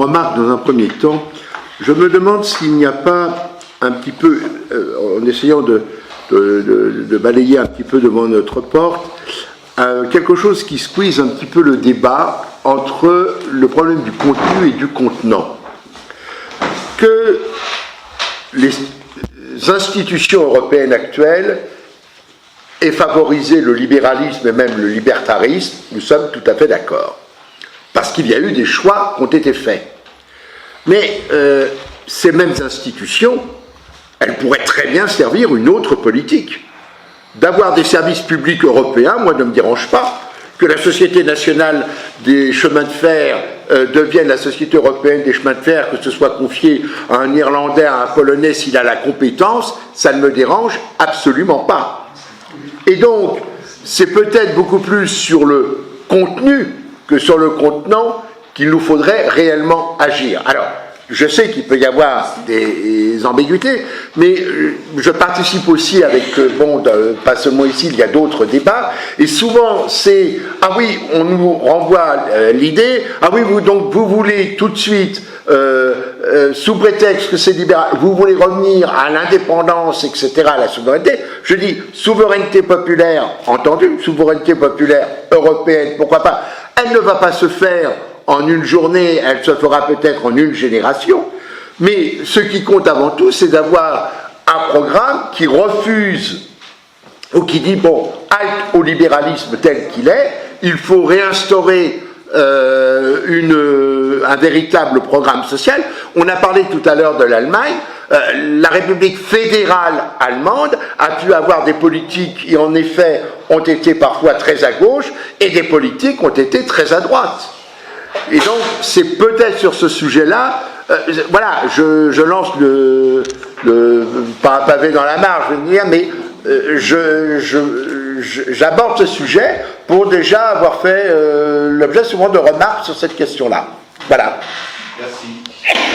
remarque dans un premier temps. Je me demande s'il n'y a pas un petit peu, en essayant de balayer un petit peu devant notre porte, quelque chose qui squeeze un petit peu le débat entre le problème du contenu et du contenant. Que les institutions européennes actuelles aient favorisé le libéralisme et même le libertarisme, nous sommes tout à fait d'accord. Parce qu'il y a eu des choix qui ont été faits. Mais ces mêmes institutions, elles pourraient très bien servir une autre politique. D'avoir des services publics européens, moi, ne me dérange pas. Que la Société nationale des chemins de fer devienne la Société européenne des chemins de fer, que ce soit confié à un Irlandais, à un Polonais, s'il a la compétence, ça ne me dérange absolument pas. Et donc, c'est peut-être beaucoup plus sur le contenu que sur le contenant qu'il nous faudrait réellement agir. Alors, je sais qu'il peut y avoir des ambiguïtés, mais je participe aussi avec, pas seulement ici, il y a d'autres débats, et souvent c'est, ah oui, on nous renvoie l'idée, ah oui, donc vous voulez tout de suite, sous prétexte que c'est libéral, vous voulez revenir à l'indépendance, etc., à la souveraineté. Je dis, souveraineté populaire, entendu, souveraineté populaire européenne, pourquoi pas, elle ne va pas se faire en une journée, elle se fera peut-être en une génération, mais ce qui compte avant tout, c'est d'avoir un programme qui refuse, ou qui dit, bon, halte au libéralisme tel qu'il est, il faut réinstaurer un véritable programme social. On a parlé tout à l'heure de l'Allemagne, la République fédérale allemande a pu avoir des politiques qui, en effet, ont été parfois très à gauche, et des politiques ont été très à droite. Et donc, c'est peut-être sur ce sujet-là, voilà, je lance pas un pavé dans la mare, je veux dire, mais j'aborde ce sujet pour déjà avoir fait l'objet souvent de remarques sur cette question-là. Voilà. Merci.